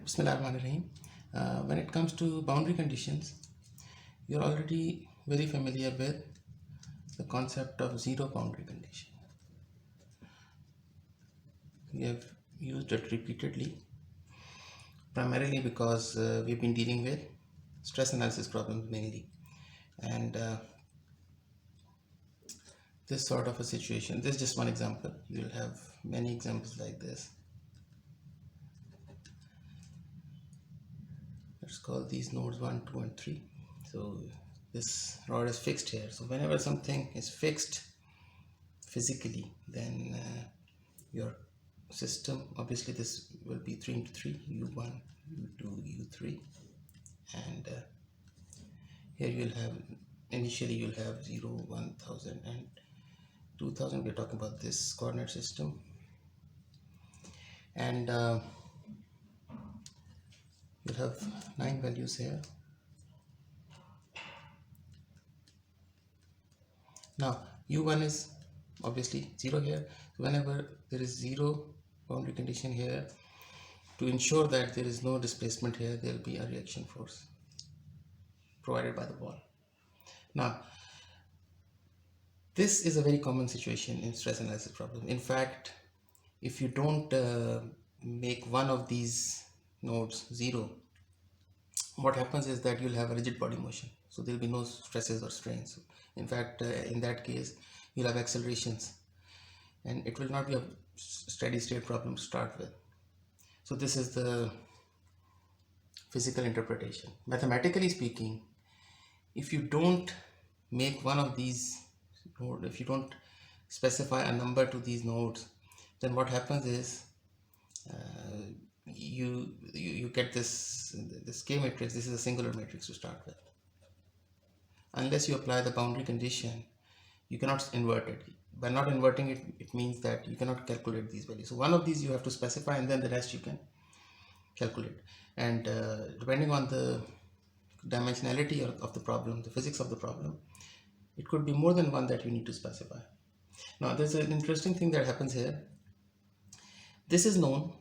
Bismillahirrahmanirrahim. When it comes to boundary conditions, you're already very familiar with the concept of zero boundary condition. We have used it repeatedly, primarily because we've been dealing with stress analysis problems mainly. And this sort of a situation, this is just one example. You'll have many examples like this. Let's call these nodes 1, 2, and 3. So this rod is fixed here. So whenever something is fixed physically, then your system, obviously this will be 3 into 3, u1, u2, u3, and here you'll have, initially you'll have 0, 1000 and 2000. We're talking about this coordinate system, and you'll have 9 values here. Now u1 is obviously 0 here. So whenever there is 0 boundary condition here, to ensure that there is no displacement here, there will be a reaction force provided by the wall. Now this is a very common situation in stress analysis problem. In fact, if you don't make one of these nodes 0, what happens is that you'll have a rigid body motion, so there will be no stresses or strains. In fact, in that case you'll have accelerations, and it will not be a steady state problem to start with. So this is the physical interpretation. Mathematically speaking, if you don't make one of these nodes, if you don't specify a number to these nodes, then what happens is you get this K matrix. This is a singular matrix to start with. Unless you apply the boundary condition, you cannot invert it. By not inverting it, it means that you cannot calculate these values. So one of these you have to specify, and then the rest you can calculate. And depending on the dimensionality of the problem, the physics of the problem, it could be more than one that you need to specify. Now there's an interesting thing that happens here. This is known,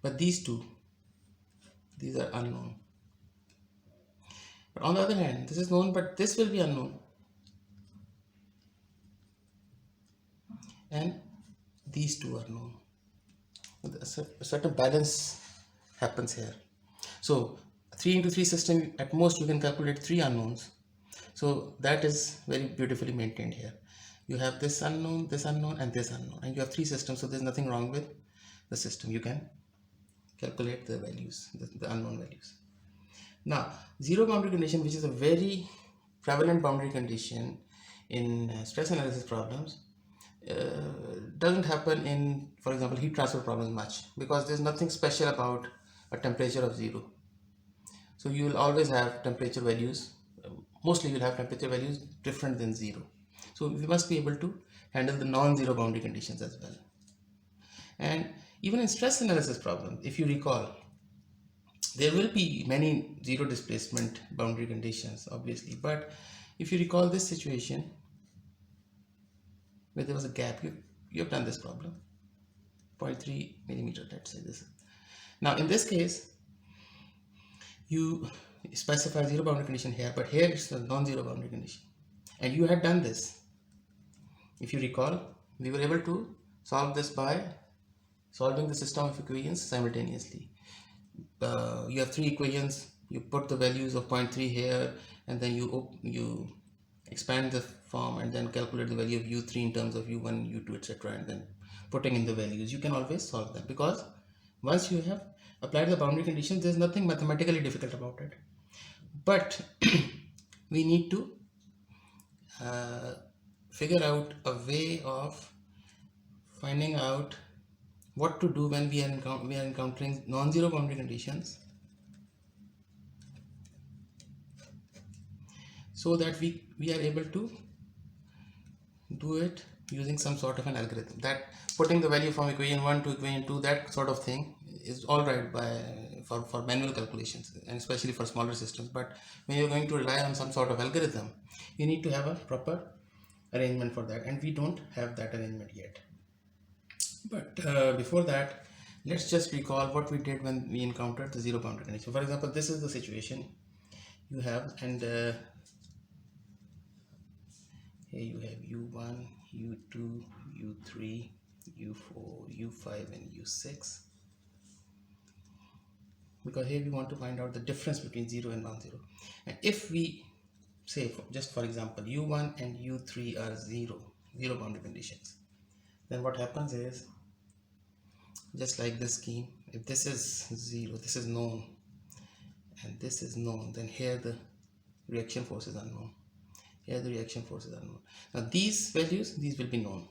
but these two, these are unknown. But on the other hand, this is known, but this will be unknown. And these two are known. A certain balance happens here. So 3 into 3 system, at most you can calculate 3 unknowns. So that is very beautifully maintained here. You have this unknown, and this unknown, and you have 3 systems. So there's nothing wrong with the system. You can calculate the values, the unknown values. Now, zero boundary condition, which is a very prevalent boundary condition in stress analysis problems, doesn't happen in, for example, heat transfer problems much, because there's nothing special about a temperature of 0. So you will always have temperature values, mostly you'll have temperature values different than 0. So we must be able to handle the non-zero boundary conditions as well. And even in stress analysis problems, if you recall, there will be many zero displacement boundary conditions, obviously, but if you recall this situation where there was a gap, you have done this problem, 0.3 millimeter, let's say this. Now in this case, you specify zero boundary condition here, but here it's a non-zero boundary condition, and you had done this. If you recall, we were able to solve this by solving the system of equations simultaneously. You have 3 equations, you put the values of 0.3 here, and then you expand the form and then calculate the value of u3 in terms of u1, u2, etc., and then putting in the values. You can always solve them, because once you have applied the boundary conditions, there's nothing mathematically difficult about it. But we need to figure out a way of finding out what to do when we are encountering non-zero boundary conditions, so that we are able to do it using some sort of an algorithm. That putting the value from equation 1 to equation 2, that sort of thing is all right for manual calculations, and especially for smaller systems. But when you're going to rely on some sort of algorithm, you need to have a proper arrangement for that, and we don't have that arrangement yet. But before that, Let's just recall what we did when we encountered the zero boundary condition. For example, this is the situation you have, and here you have u1, u2, u3, u4, u5 and u6, because here we want to find out the difference between 0 and non-zero. And if we say, just for example, u1 and u3 are zero boundary conditions, then what happens is, just like this scheme, if this is 0, this is known, and this is known, then here the reaction force is unknown. Here the reaction force is unknown. Now these values, these will be known.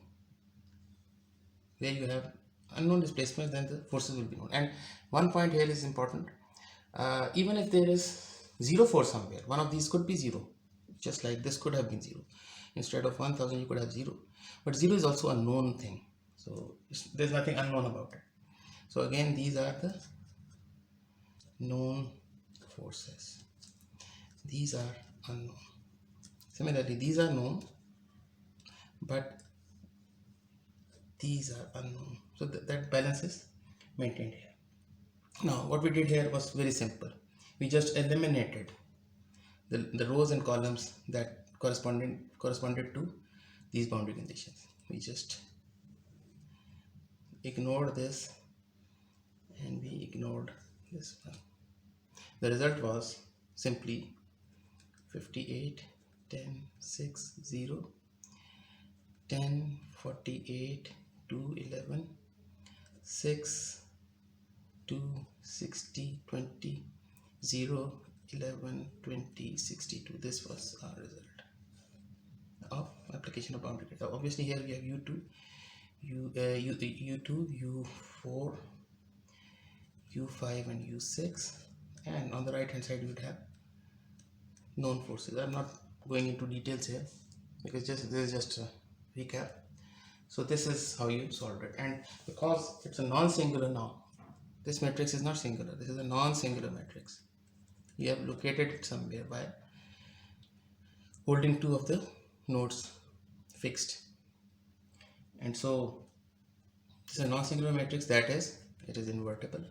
Where you have unknown displacements, then the forces will be known. And one point here is important. Even if there is zero force somewhere, one of these could be 0. Just like this could have been 0. Instead of 1000, you could have 0. But 0 is also a known thing. So there's nothing unknown about it. So again, these are the known forces. These are unknown. Similarly, these are known, but these are unknown. So that balance is maintained here. Now, what we did here was very simple. We just eliminated the rows and columns that corresponded to these boundary conditions. We just ignored this and we ignored this one. The result was simply 58, 10, 6, 0, 10, 48, 2, 11, 6, 2, 60, 20, 0, 11, 20, 62. This was our result of application of boundary condition. Obviously here we have u2, u2, u4, u5 and u6, and on the right hand side you would have known forces. I'm not going into details here because this is just a recap. So this is how you solve it, and because it's a non-singular now, this matrix is not singular, this is a non-singular matrix. You have located it somewhere by holding two of the nodes fixed, and so this is a non-singular matrix, that is, it is invertible.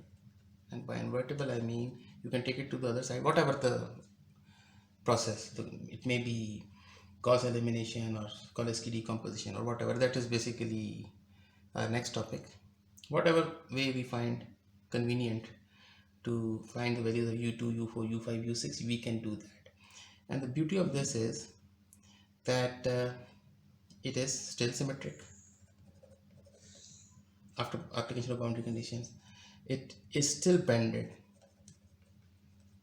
And by invertible I mean you can take it to the other side, whatever the process, it may be Gauss elimination or Cholesky decomposition or whatever, that is basically our next topic. Whatever way we find convenient to find the values of u2, u4, u5, u6, we can do that. And the beauty of this is that it is still symmetric after application of boundary conditions. It is still banded.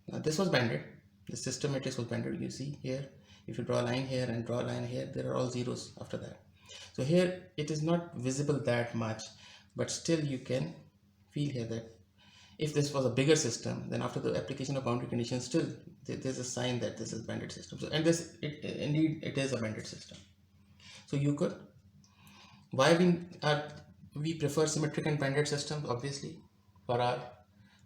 Now this was banded, the system matrix was banded. You see here, if you draw a line here and draw a line here, there are all zeros after that. So here it is not visible that much, but still you can feel here that if this was a bigger system, then after the application of boundary conditions, still there's a sign that this is banded system. So, and this indeed it is a banded system. So you could, why we prefer symmetric and banded systems? Obviously for our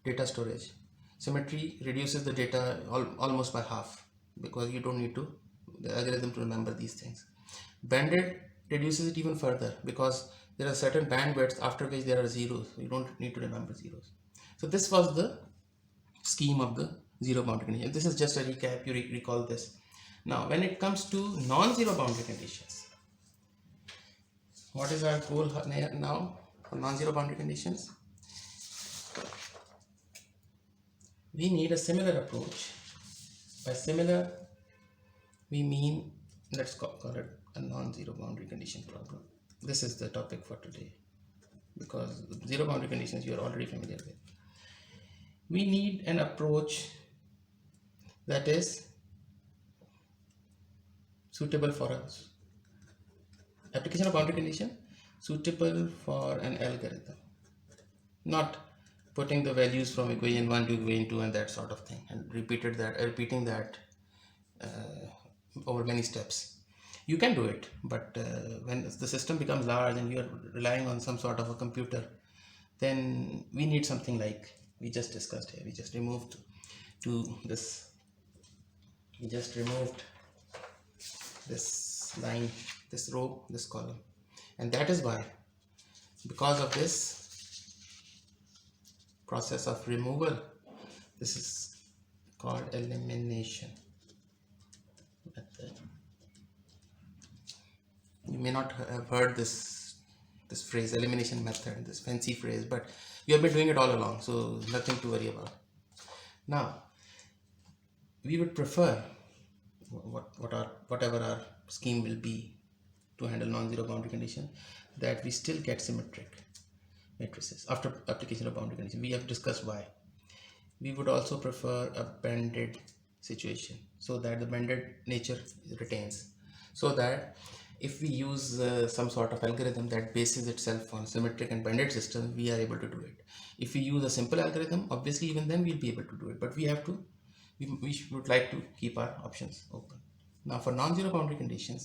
data storage. Symmetry reduces the data almost by half, because you don't need the algorithm to remember these things. Banded reduces it even further, because there are certain bandwidths after which there are zeros, so you don't need to remember zeros. So this was the scheme of the zero boundary condition. This is just a recap, you recall this. Now when it comes to non-zero boundary conditions, what is our goal now for non-zero boundary conditions? We need a similar approach. By similar, we mean, let's call it a non-zero boundary condition problem. This is the topic for today, because zero boundary conditions you are already familiar with. We need an approach that is suitable for us. Application of boundary condition suitable for an algorithm, not putting the values from equation 1 to equation 2 and that sort of thing, and repeating that over many steps. You can do it, but when the system becomes large and you are relying on some sort of a computer, then we need something like we just discussed here. We just removed this line, this row, this column, and that is why, because of this, process of removal. This is called elimination method. You may not have heard this phrase, elimination method, this fancy phrase, but we have been doing it all along, so nothing to worry about. Now, we would prefer whatever our scheme will be to handle non-zero boundary condition, that we still get symmetric matrices after application of boundary condition. We have discussed why. We would also prefer a banded situation, so that the banded nature retains, so that if we use some sort of algorithm that bases itself on symmetric and banded system, we are able to do it. If we use a simple algorithm, obviously even then we'll be able to do it, but we would like to keep our options open. Now for non-zero boundary conditions,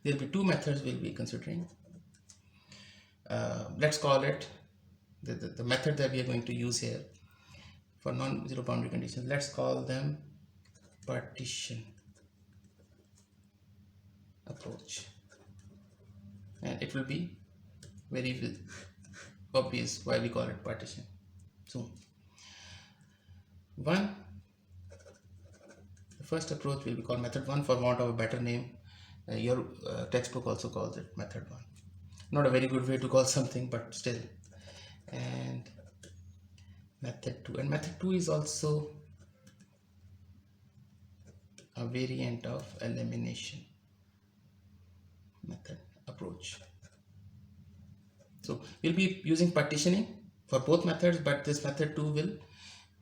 there will be two methods we'll be considering. Let's call it the method that we are going to use here for non-zero boundary conditions. Let's call them partition approach, and it will be very obvious why we call it partition. So the first approach will be called method 1 for want of a better name. Your textbook also calls it method 1. Not a very good way to call something, but still. And method 2, and method 2 is also a variant of elimination method approach. So we'll be using partitioning for both methods, but this method 2 will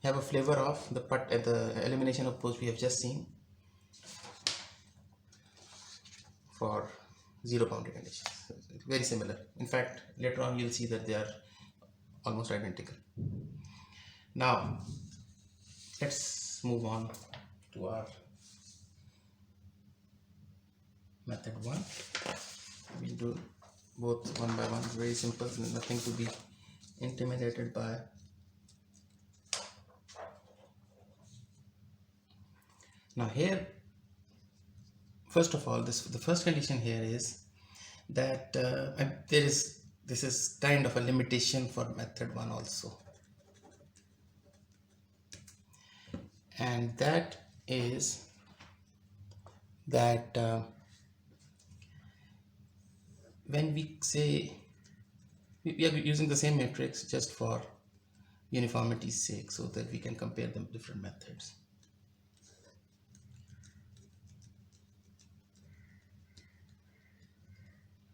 have a flavor of the elimination approach we have just seen for zero boundary conditions. Very similar. In fact, later on you'll see that they are almost identical. Now let's move on to our method 1. We'll do both one by one, very simple, nothing to be intimidated by. Now here, first of all, the first condition here is that this is kind of a limitation for method 1 also, and that is that when we say we are using the same matrix just for uniformity's sake, so that we can compare them different methods.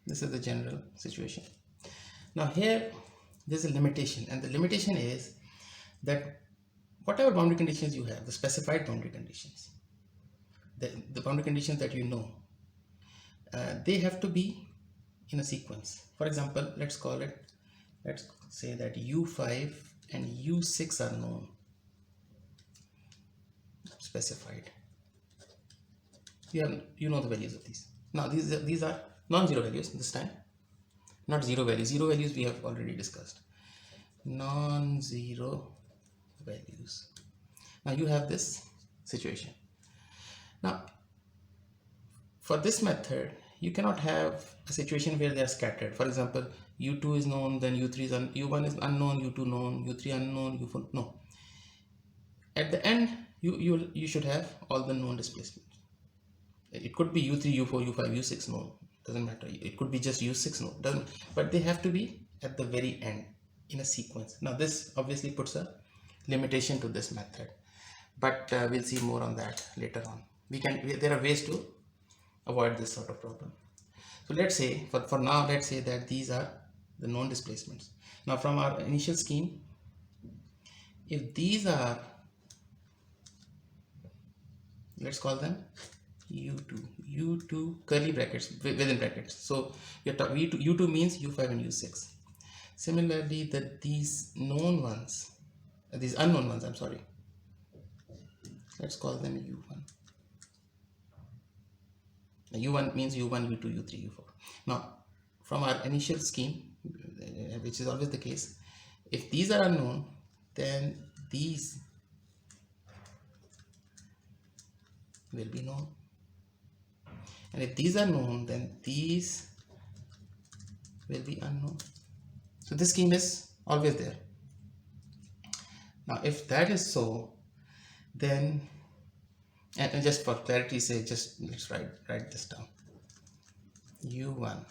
This is the general situation. Now here there's a limitation, and the limitation is that whatever boundary conditions you have, the specified boundary conditions, the boundary conditions that you know, they have to be in a sequence. For example, let's say that u5 and u6 are known, specified. You know the values of these. Now these are non-zero values this time, not zero values. Zero values we have already discussed. Non-zero values. Now you have this situation. Now for this method, you cannot have a situation where they are scattered. For example, u2 is known, then u3 is u1 is unknown, u2 known, u3 unknown, u4 no. At the end, you should have all the known displacements. It could be u3, u4, u5, u6 known, doesn't matter. It could be just u6 known, doesn't, but they have to be at the very end in a sequence. Now this obviously puts a limitation to this method, but we'll see more on that later on. There are ways to avoid this sort of problem. So let's say for now, let's say that these are the known displacements. Now from our initial scheme, if these are, let's call them u2 curly brackets within brackets. So u2 means u5 and u6. Similarly, these known ones, these unknown ones, I'm sorry, let's call them u1. u1 means u1, u2, u3, u4. Now from our initial scheme, which is always the case, if these are unknown, then these will be known, and if these are known, then these will be unknown. So this scheme is always there. Now if that is so, then and just for clarity's sake, just let's write this down. U1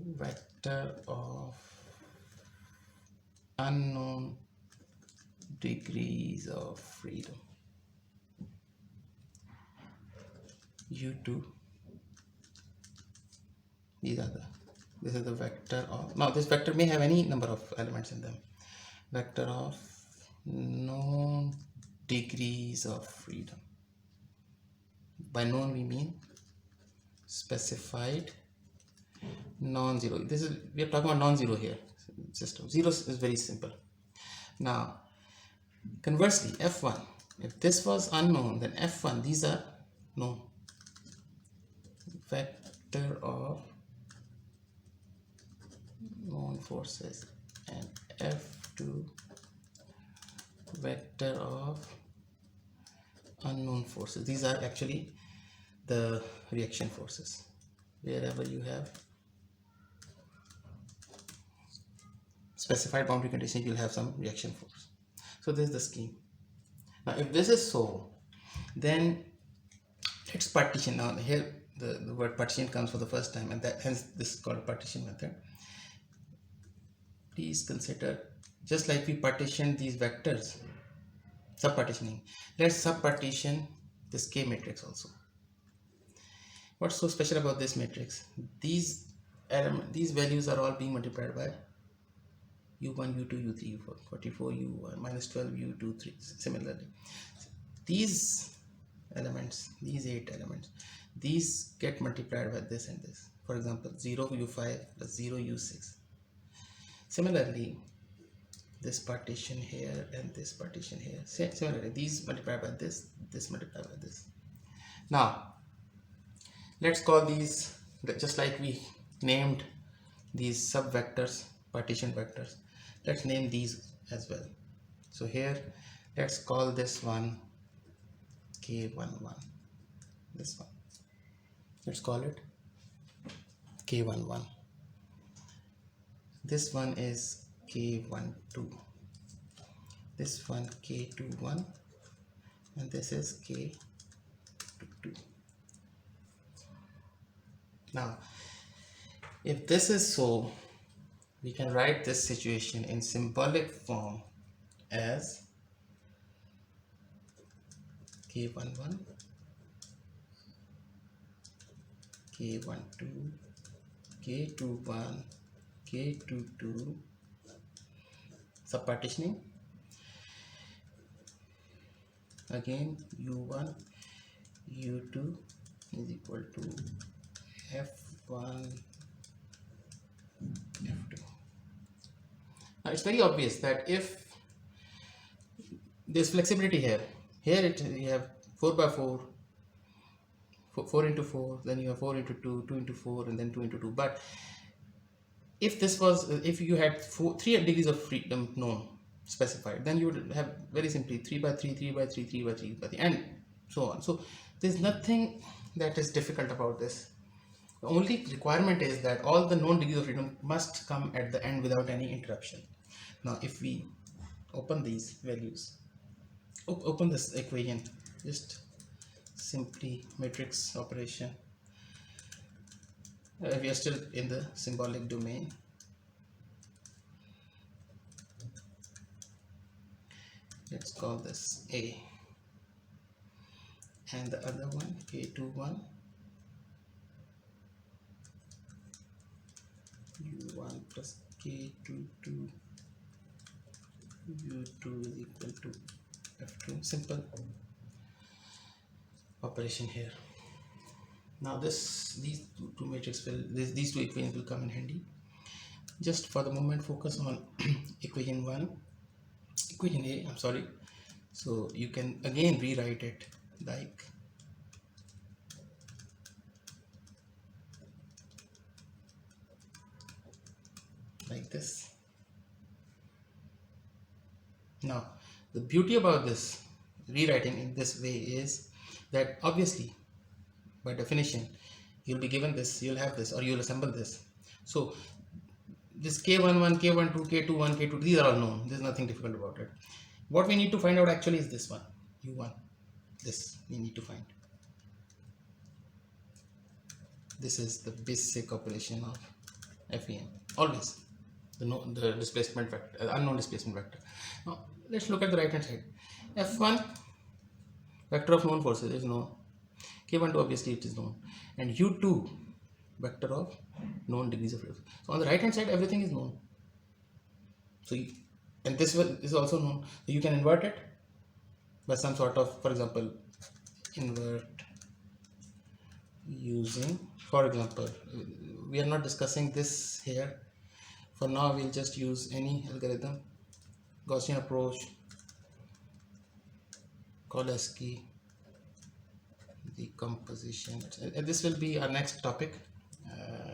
vector of unknown degrees of freedom. U2, this is the vector of, now this vector may have any number of elements in them, vector of known degrees of freedom. By known we mean specified non-zero. This is, we are talking about non-zero here system. Zero is very simple. Now conversely, F1, if this was unknown, then F1, these are known. Vector of known forces, and F2 vector of unknown forces. These are actually the reaction forces. Wherever you have specified boundary condition, you'll have some reaction force. So this is the scheme. Now if this is so, then let's partition. Now here the word partition comes for the first time, and that hence this is called partition method. Please consider, just like we partitioned these vectors, subpartitioning, let's subpartition this K matrix also. What's so special about this matrix? These values are all being multiplied by U1, U2, U3, U4, 44, U1, minus 12, U2, 3. Similarly, these elements, these 8 elements, these get multiplied by this and this. For example, 0 U5 plus 0 U6. Similarly, this partition here and this partition here. Similarly, these multiplied by this, this multiplied by this. Now, let's call these, just like we named these subvectors, partition vectors, let's name these as well. So here, let's call this one K11, this one, let's call it K11. This one is K12, this one K21, and this is K22. Now, if this is so, we can write this situation in symbolic form as K11, K12, K21, K22, subpartitioning. Again, U1, U2 is equal to F1, F2. Now it's very obvious that if there's flexibility here, you have 4 by 4, 4 into 4, then you have 4 into 2, 2 into 4, and then 2 into 2. But if this was, if you had 3 degrees of freedom known, specified, then you would have very simply 3 by 3, 3 by 3, 3 by 3 by the end, so on. So there's nothing that is difficult about this. The only requirement is that all the known degrees of freedom must come at the end without any interruption. Now if we open these values, open this equation, just simply matrix operation, we are still in the symbolic domain. Let's call this A, and the other one K21, U1 plus K22, U2 is equal to F2. Simple operation here. Now these two matrices will, these two equations will come in handy. Just for the moment, focus on equation A, I'm sorry. So you can again rewrite it like this. Now the beauty about this rewriting in this way is that obviously by definition you'll be given this, you'll have this, or you'll assemble this. So this k11, k12, k21, k2, these are all known. There's nothing difficult about it. What we need to find out actually is this one, u1. This we need to find. This is the basic operation of FEM. Always the displacement vector, unknown displacement vector. Now let's look at the right hand side. F1 vector of known forces is known. K12 obviously it is known, and u2 vector of known degrees of freedom. So on the right hand side everything is known. So and this one is also known. So you can invert it by some sort of, for example, invert using, for example, we are not discussing this here. For now we'll just use any algorithm, Gaussian approach, Koleski decomposition, and this will be our next topic.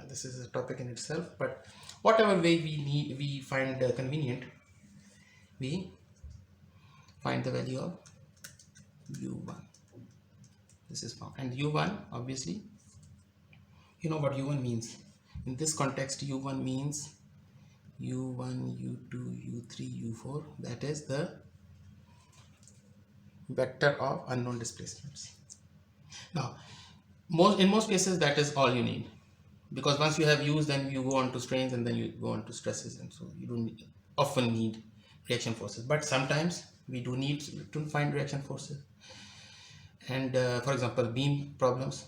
This is a topic in itself, but whatever way we find convenient, we find the value of u1. This is found, and u1 obviously, you know what u1 means. In this context, u1 means u1, u2, u3, u4. That is the vector of unknown displacements. Now, in most cases, that is all you need, because once you have used, then you go on to strains, and then you go on to stresses, and so you don't often need reaction forces. But sometimes we do need to find reaction forces. And for example, beam problems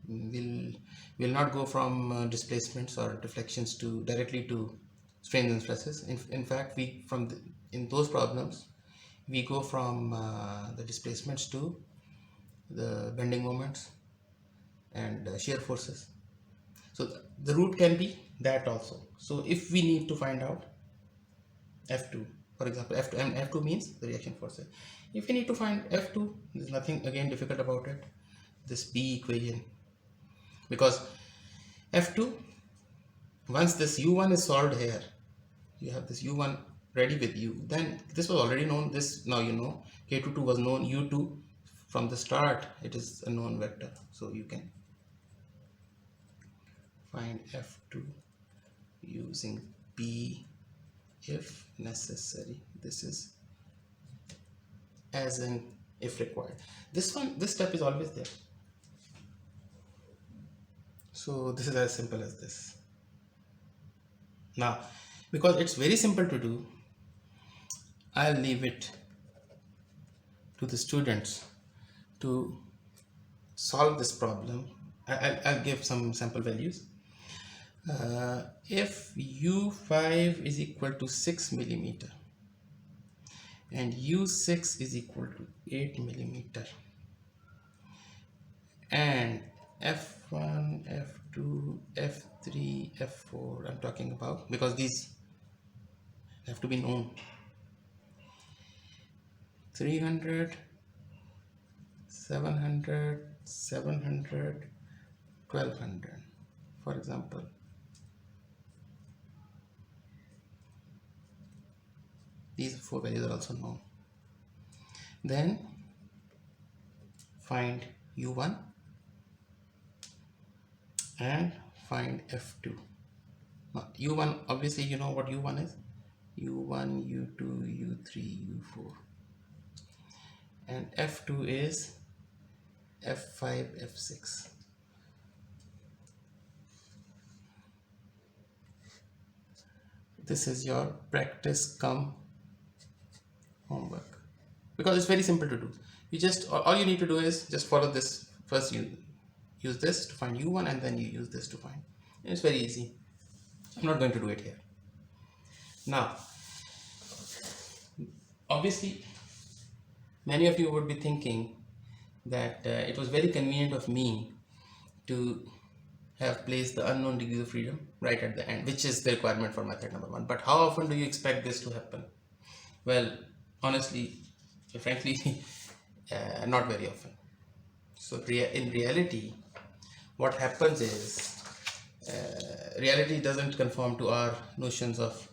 will not go from displacements or deflections to directly to strains and stresses. In fact, in those problems we go from the displacements to the bending moments and shear forces. So the route can be that also. So if we need to find out F2, for example, F2, and F2 means the reaction forces. If we need to find F2, there's nothing again difficult about it. This B equation, because F2, once this U1 is solved here, you have this U1 ready with you, then this was already known. This now you know. K22 was known. U2 from the start, it is a known vector, so you can find F2 using B if necessary. This is as in if required. This step is always there. So this is as simple as this. Now, because it's very simple to do, I'll leave it to the students to solve this problem. I'll give some sample values. If U5 is equal to 6 millimeter and U6 is equal to 8 millimeter, and F1, F2, F3, F4 I'm talking about, because these have to be known. 300, 700, 700, 1200, for example. These four values are also known. Then find U1 and find F2. Now, U1, obviously you know what U1 is. U1, U2, U3, U4. And F2 is F5, F6. This is your practice come homework, because it's very simple to do. You just, all you need to do is just follow this. First you use this to find U1 and then you use this to find. And it's very easy. I'm not going to do it here. Now, obviously, many of you would be thinking that it was very convenient of me to have placed the unknown degrees of freedom right at the end, which is the requirement for method number 1. But how often do you expect this to happen? Well, honestly, frankly, not very often. So in reality, what happens is, reality doesn't conform to our notions of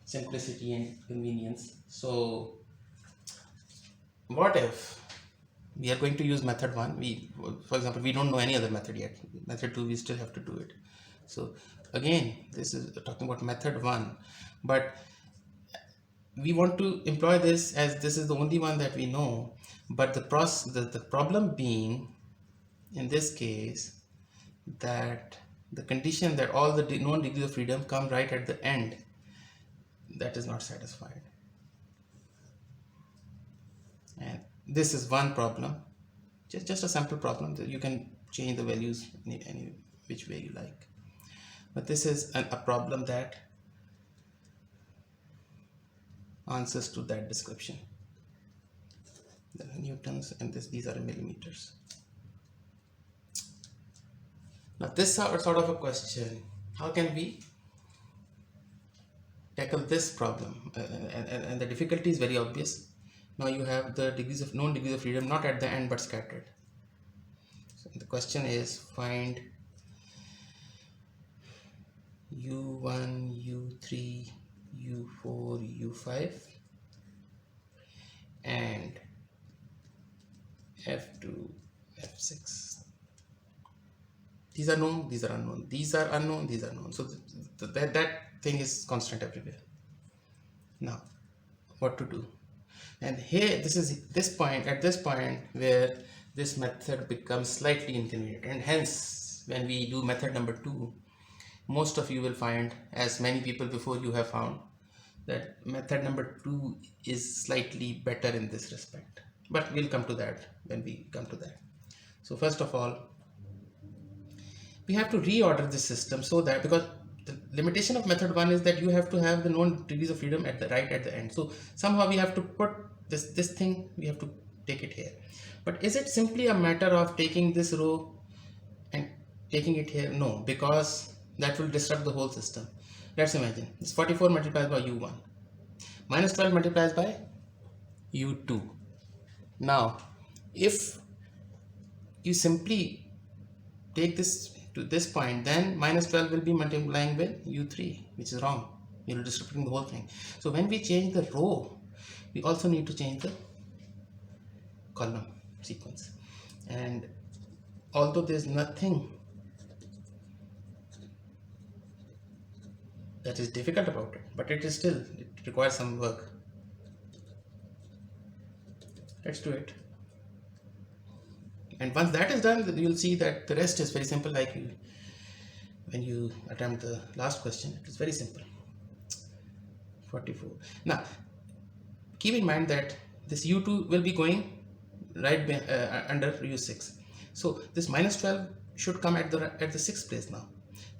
simplicity and convenience. So what if we are going to use method 1? For example, we don't know any other method yet. Method 2, we still have to do it. So again, this is talking about method 1, but we want to employ this as this is the only one that we know. But the problem being in this case that the condition that all the known degrees of freedom come right at the end, that is not satisfied. And this is one problem, just a simple problem that you can change the values any which way you like. But this is a problem that answers to that description. The newtons, and these are in millimeters. Now this sort of a question, how can we tackle this problem? And the difficulty is very obvious. Now you have the known degrees of freedom not at the end but scattered. So the question is, find u1, u3, u4, u5 and f2, f6. These are known, these are unknown, these are unknown, these are known. So that thing is constant everywhere. Now what to do? And here this is this point where this method becomes slightly inconvenient, and hence when we do method number 2, most of you will find, as many people before you have found, that method number 2 is slightly better in this respect. But we'll come to that when we come to that. So first of all, we have to reorder the system so that, because the limitation of method 1 is that you have to have the known degrees of freedom at the end. So somehow we have to put this thing, we have to take it here. But is it simply a matter of taking this row and taking it here? No, because that will disrupt the whole system. Let's imagine this 44 multiplies by u1 minus 12 multiplies by u2. Now if you simply take this to this point, then minus 12 will be multiplying with u3, which is wrong. You're disrupting the whole thing. So when we change the row, we also need to change the column sequence. And although there's nothing that is difficult about it, but it requires some work. Let's do it. And once that is done, you'll see that the rest is very simple, like when you attempt the last question. It is very simple. 44. Now keep in mind that this u2 will be going right under u6. So this minus 12 should come at the 6th place. Now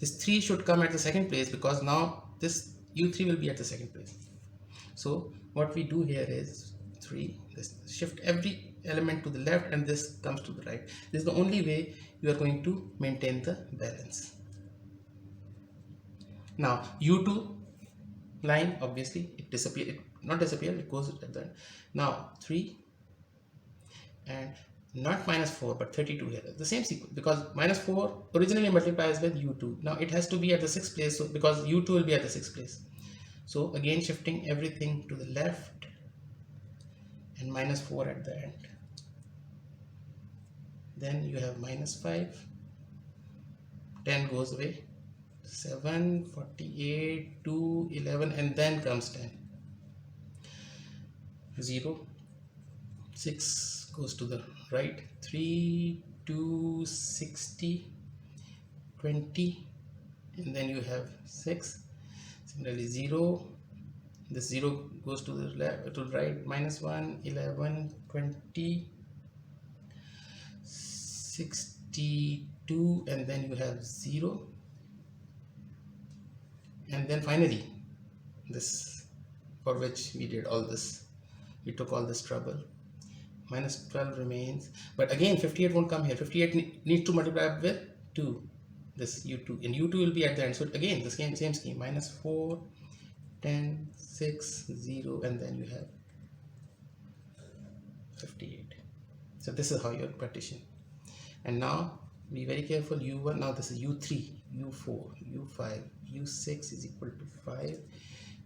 this 3 should come at the 2nd place, because now this u3 will be at the 2nd place. So what we do here is 3, this shift every element to the left, and this comes to the right. This is the only way you are going to maintain the balance. Now u2 line, obviously it goes at the end. Now 3 and not minus 4 but 32 here, the same sequence, because minus 4 originally multiplies with u2. Now it has to be at the 6th place, so because u2 will be at the 6th place. So again shifting everything to the left and minus 4 at the end. Then you have minus 5, 10 goes away, 7, 48, 2, 11, and then comes 10. 0, 6 goes to the right, 3, 2, 60, 20, and then you have 6. Similarly 0, this 0 goes to the left, to the right, minus 1, 11, 20, 62, and then you have 0. And then finally this, for which we did all this, we took all this trouble, minus 12 remains. But again 58 won't come here. 58 needs to multiply with 2, this u2, and u2 will be at the end. So again the same scheme, minus 4, 10, 6, 0, and then you have 58. So this is how you partition. And now be very careful, u1, now this is u3, u4, u5, u6 is equal to 5,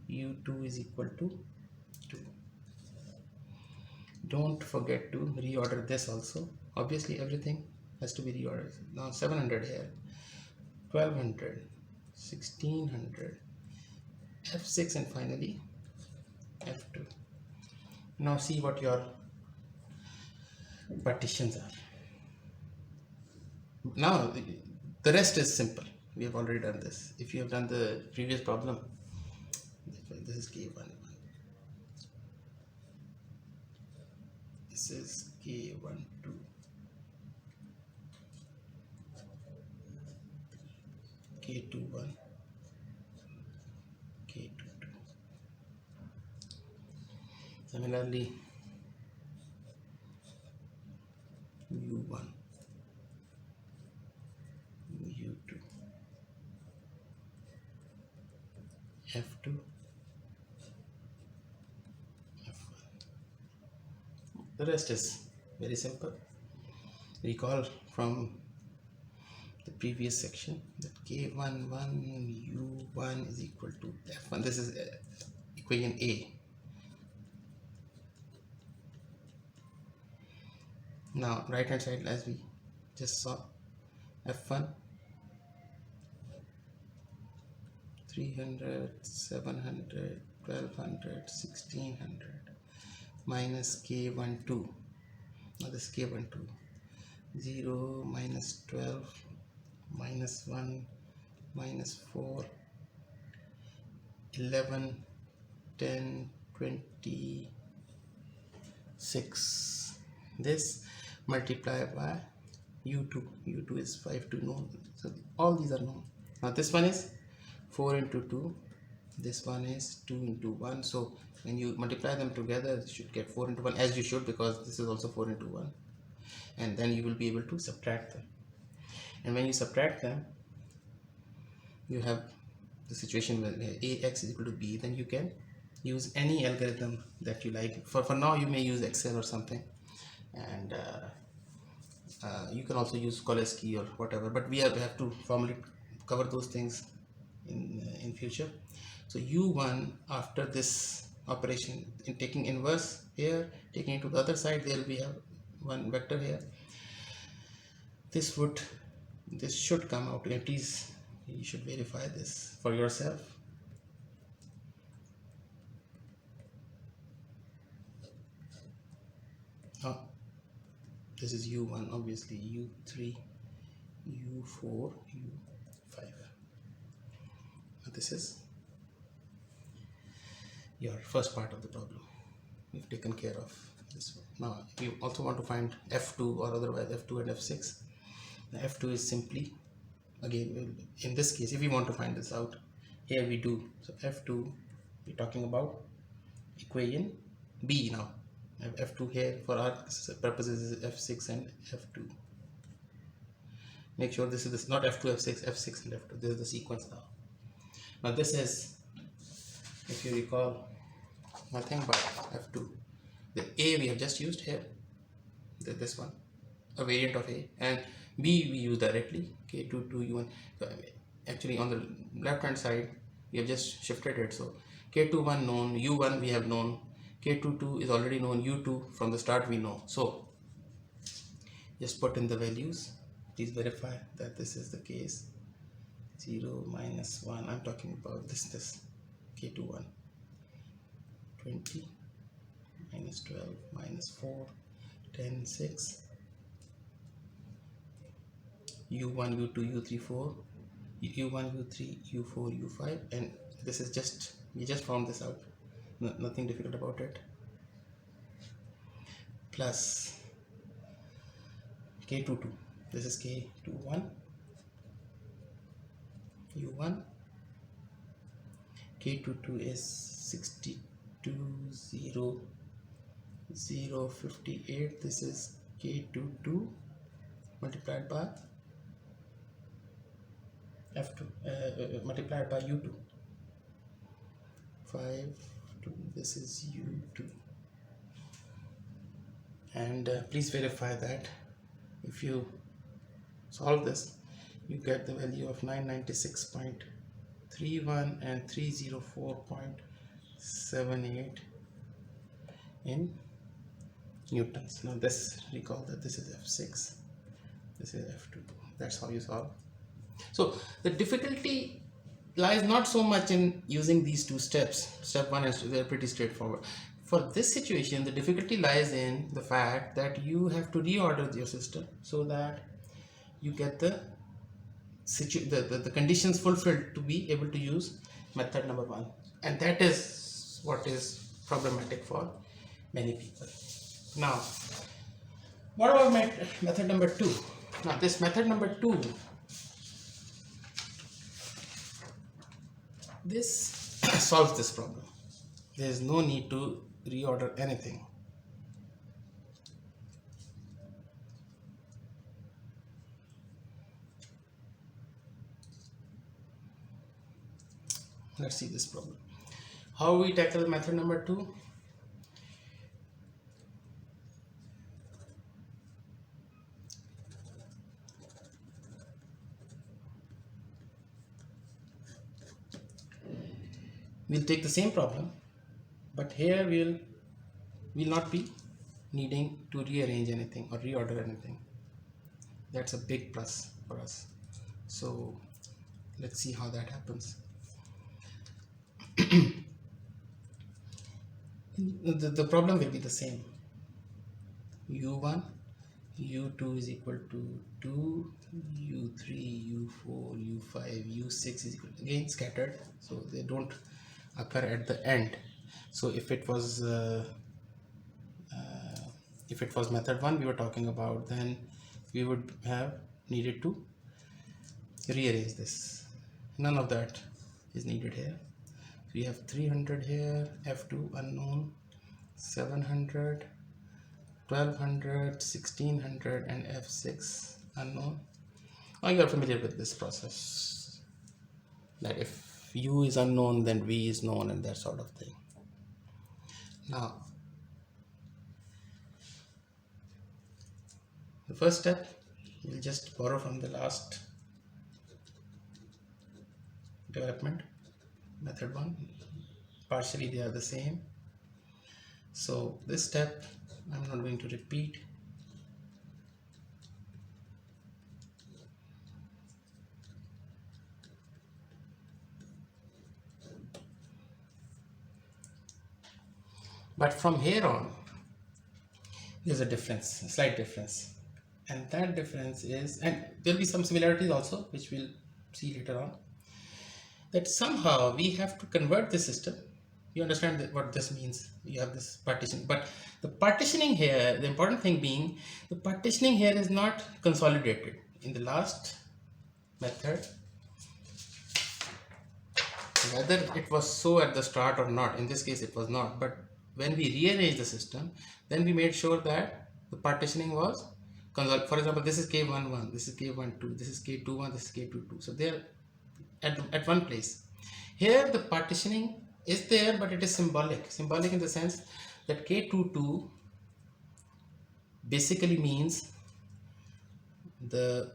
u2 is equal to 2. Don't forget to reorder this also. Obviously everything has to be reordered. Now 700 here, 1200, 1600, F6, and finally F2. Now see what your partitions are. Now the rest is simple. We have already done this. If you have done the previous problem, this is K1, this is K12, K21, K22. Similarly, U1, U2, F2, F1. The rest is very simple. Recall from the previous section that K11 U1 is equal to F1. This is equation A. Now right hand side, as we just saw, F1 300, 700, 1200, 1600 minus K12. Now this K12, 0 minus 12 minus 1 minus 4, 11, 10, 26. This multiplied by U2. U2 is 5 to known. So all these are known. Now this one is 4 into 2. This one is 2 into 1. So when you multiply them together, you should get 4 into 1, as you should, because this is also 4 into 1. And then you will be able to subtract them. And when you subtract them, you have the situation where AX is equal to B. Then you can use any algorithm that you like. For now, you may use Excel or something. And you can also use Koleski or whatever. But we have to formally cover those things in future. So U1, after this operation, in taking inverse here, taking it to the other side, there we have one vector here. This should come out. Please, you should verify this for yourself. Oh, this is U1, obviously U3, U4, U5. This is your first part of the problem. We've taken care of this one. Now you also want to find F2, or otherwise F2 and F6. Now, F2 is simply, again, in this case, if we want to find this out, here we do. So F2, we're talking about equation B now. F2 here for our purposes is F6 and F2. Make sure this is not F2, F6, F6 and F2. This is the sequence now. Now this is, if you recall, nothing but F2. The A we have just used here, this one, a variant of A, and B we use directly, K22 U1. So actually on the left hand side we have just shifted it. So K21 known, U1 we have known, K22 is already known, U2 from the start we know. So just put in the values. Please verify that this is the case. 0 minus 1, I'm talking about this K21, 20 minus 12 minus 4, 10, 6, U1, U2, U3, 4, U1, U3, U4, U5, and this is just, we just found this out, nothing difficult about it, plus K22, this is K21, U1, K22 is 62,058, this is K22 multiplied by F2, multiplied by U2, 5, 2, this is U2, and please verify that if you solve this, you get the value of 996.31 and 304.78 in newtons. Now this, recall that this is F6, this is F2. That's how you solve So the difficulty lies not so much in using these two steps. Step 1 and 2, they're pretty straightforward. For this situation, the difficulty lies in the fact that you have to reorder your system so that you get the conditions fulfilled to be able to use method number 1, and that is what is problematic for many people. Now, what about method number 2? Now, this method number 2, this solves this problem. There is no need to reorder anything. Let's see this problem. How we tackle method number 2? We'll take the same problem, but here we'll not be needing to rearrange anything or reorder anything. That's a big plus for us. So let's see how that happens. The problem will be the same. u1 u2 is equal to 2, u3 u4 u5 u6 is equal to, again scattered, so they don't occur at the end. So if it was method 1 we were talking about, then we would have needed to rearrange this. None of that is needed here. We have 300 here, f2 unknown, 700, 1200, 1600 and f6 unknown. Now you are familiar with this process, that if u is unknown then v is known and that sort of thing. Now the first step, we'll just borrow from the last development, method 1. Partially they are the same, so this step I'm not going to repeat. But from here on there's a difference, a slight difference, and that difference is, and there'll be some similarities also which we'll see later on, that somehow we have to convert the system. You understand what this means. You have this partition, but the partitioning here, the important thing being, the partitioning here is not consolidated. In the last method, whether it was so at the start or not, in this case it was not, but when we rearranged the system, then we made sure that the partitioning was consolidated. For example, this is k11, this is k12, this is k21, this is k22, so they're at one place. Here the partitioning is there, but it is symbolic in the sense that k22 basically means the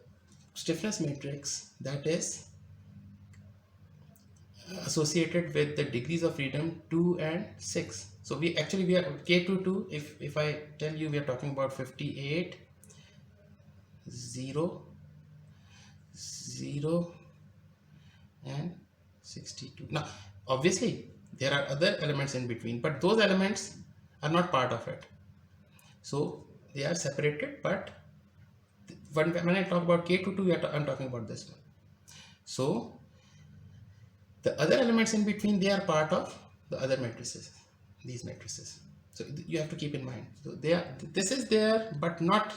stiffness matrix that is associated with the degrees of freedom 2 and 6. So we are k22, if I tell you we are talking about 58, 0, 0 and 62. Now obviously there are other elements in between, but those elements are not part of it, so they are separated. But when I talk about k22, I'm talking about this one. So the other elements in between, they are part of the other matrices, these matrices. So you have to keep in mind, so this is there, but not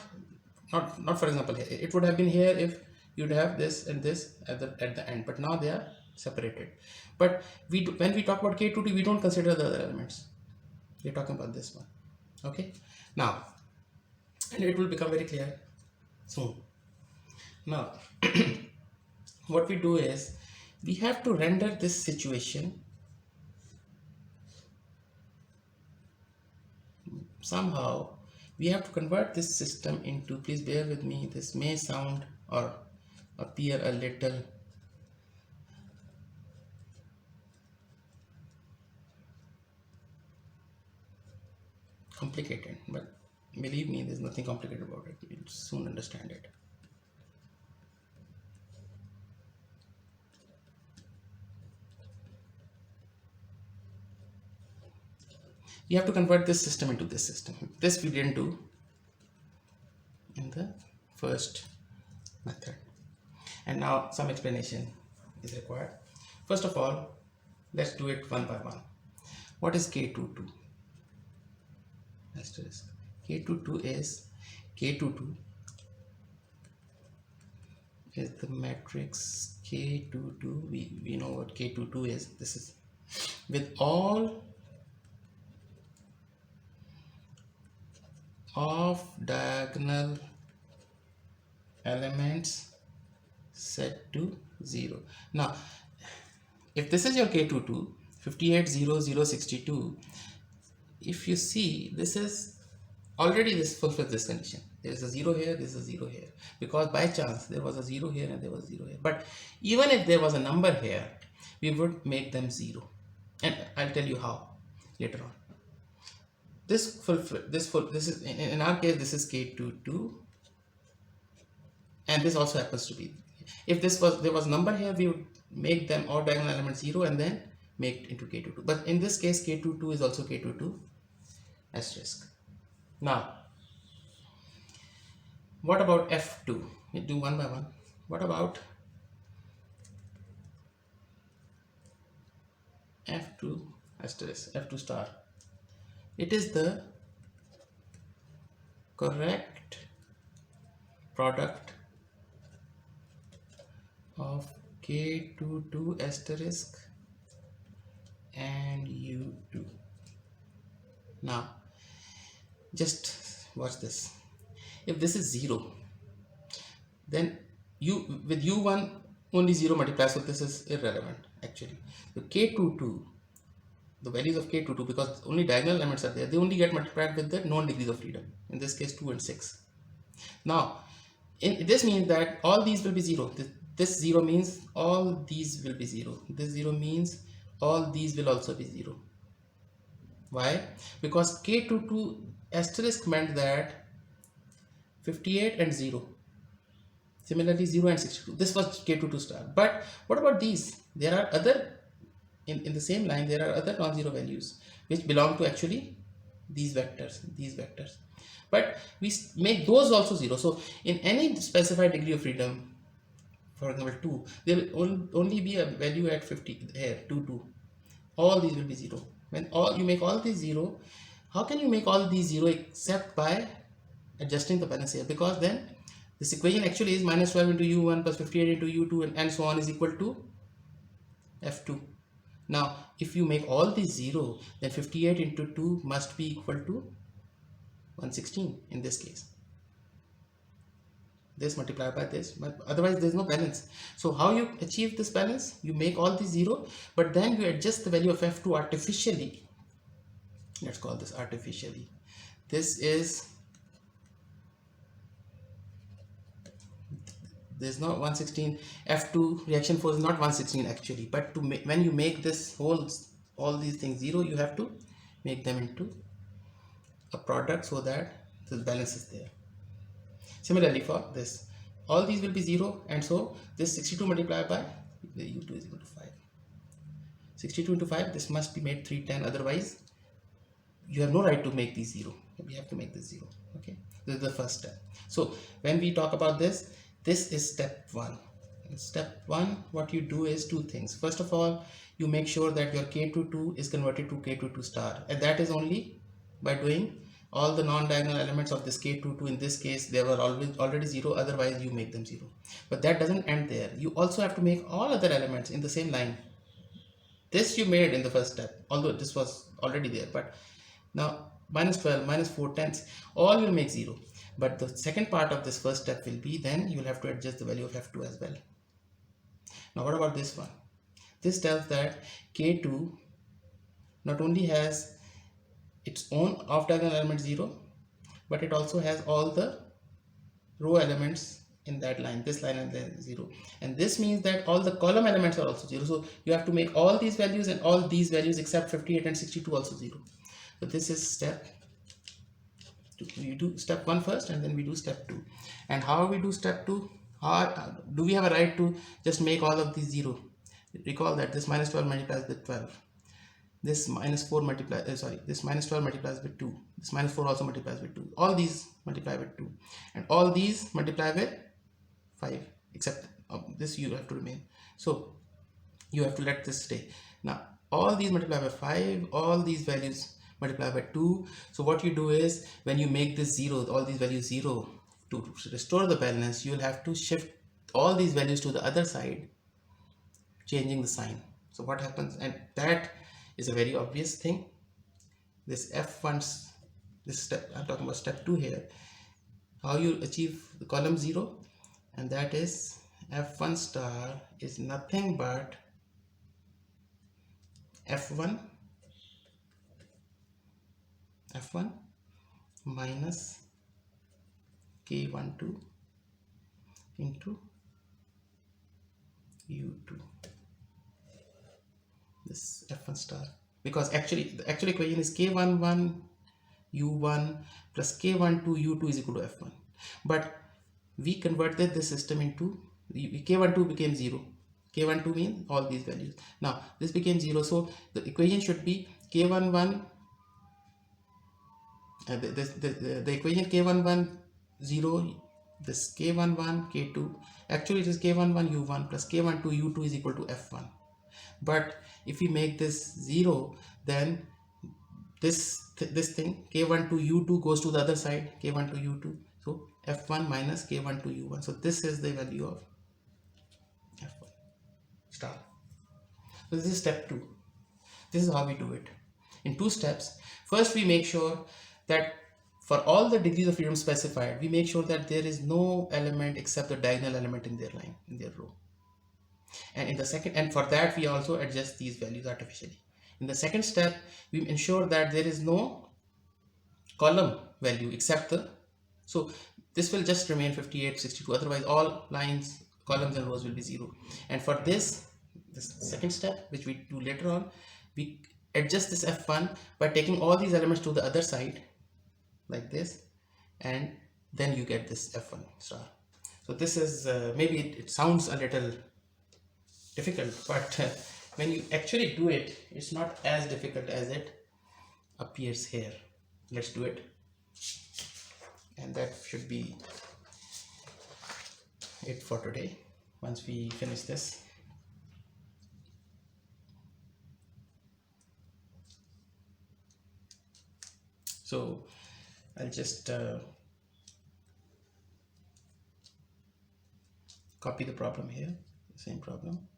for example here. It would have been here if you'd have this and this at the end, but now they are separated. But when we talk about k22, we don't consider the other elements. We're talking about this one. Okay, now, and it will become very clear soon. Now what we do is, we have to render this situation somehow. We have to convert this system into, please bear with me, this may sound or appear a little complicated, but believe me, there's nothing complicated about it. You'll soon understand it. You have to convert this system into this system. This we didn't do in the first method. And now some explanation is required. First of all, let's do it one by one. What is K22? Asterisk. K22 is the matrix K22. We know what K22 is. This is with all of diagonal elements set to 0. Now, if this is your K22, 58, 0, 0, 62, if you see, this is already this fulfills this condition. There is a 0 here, there is a 0 here, because by chance there was a 0 here and there was a 0 here. But even if there was a number here, we would make them 0, and I'll tell you how later on. This is in our case, this is K22, and this also happens to be. If there was number here, we would make them all diagonal elements 0 and then make it into K22. But in this case, K22 is also K22 asterisk. Now, what about F2? We do one by one. What about F2 asterisk, F2 star? It is the correct product of K22 asterisk and U2. Now, just watch this. If this is 0, then with U1 only 0 multiplies, so this is irrelevant actually. So K22, the values of K22, because only diagonal elements are there, they only get multiplied with the known degrees of freedom, in this case 2 and 6. Now, this means that all these will be 0. This 0 means all these will be 0. This 0 means all these will also be 0. Why? Because K22 asterisk meant that 58 and 0. Similarly 0 and 62. This was K22 star. But what about these? There are other, in the same line, there are other non-zero values which belong to actually these vectors. But we make those also 0. So in any specified degree of freedom, for example 2, there will only be a value at 50 here, 2. All these will be 0. When you make all these 0, how can you make all these 0 except by adjusting the balance here? Because then this equation actually is minus 12 into U1 plus 58 into U2 and so on is equal to F2. Now, if you make all these 0, then 58 into 2 must be equal to 116 in this case. This multiplied by this, but otherwise there is no balance. So how you achieve this balance? You make all these 0, but then you adjust the value of F2 artificially. Let's call this artificially. This is, there's not 116. F2 reaction force is not 116 actually, but when you make this all these things 0, you have to make them into a product so that the balance is there. Similarly for this, all these will be 0, and so this 62 multiplied by the U2 is equal to 5. 62 into 5, this must be made 310, otherwise you have no right to make these 0. We have to make this 0. Okay, this is the first step. So when we talk about this is step 1. In step 1, what you do is two things. First of all, you make sure that your K22 is converted to K22 star, and that is only by doing all the non-diagonal elements of this K22. In this case, they were already 0, otherwise you make them 0. But that doesn't end there. You also have to make all other elements in the same line. This you made in the first step, although this was already there. But now minus 12, minus 4 tenths, all will make 0. But the second part of this first step will be, then you will have to adjust the value of F2 as well. Now what about this one? This tells that K2 not only has its own off diagonal element 0, but it also has all the row elements in that line, this line and then 0, and this means that all the column elements are also 0. So you have to make all these values and all these values except 58 and 62 also 0. So this is step 2. We do step 1 first and then we do step 2. And how we do step 2? How do we have a right to just make all of these 0? Recall that this minus 12 multiplies with 12. this minus 4 multiplies, this minus 12 multiplies with 2, this minus 4 also multiplies with 2, all these multiply with 2, and all these multiply with 5, except this you have to remain. So you have to let this stay. Now all these multiply by 5, all these values multiply by 2. So what you do is, when you make this 0, all these values 0, to restore the balance, you will have to shift all these values to the other side, changing the sign. So what happens, and that is a very obvious thing. This F1, this step, I'm talking about step 2 here, how you achieve the column 0, and that is F1 star is nothing but F1 minus K12 into U2, this F1 star, because actually the actual equation is K11 U1 plus K12 U2 is equal to F1, but we converted the system into K12 became 0. K12 means all these values. Now this became 0, so the equation should be K11, the equation K11 0, this K11 K2, actually it is K11 U1 plus K12 U2 is equal to F1. But if we make this 0, then this thing K12 U2 goes to the other side, K12 U2, so F1 minus K12 U1. So this is the value of F1 star. So this is step 2. This is how we do it in 2 steps. First, we make sure that for all the degrees of freedom specified, we make sure that there is no element except the diagonal element in their line, in their row. And in the second, and for that we also adjust these values artificially. In the second step, we ensure that there is no column value except the, so this will just remain 58, 62, otherwise all lines, columns and rows will be 0. And for this second step, which we do later on, we adjust this F1 by taking all these elements to the other side like this, and then you get this F1 star. So this is maybe it sounds a little difficult, but when you actually do it, it's not as difficult as it appears here. Let's do it, and that should be it for today. Once we finish this, so I'll just copy the problem here, the same problem.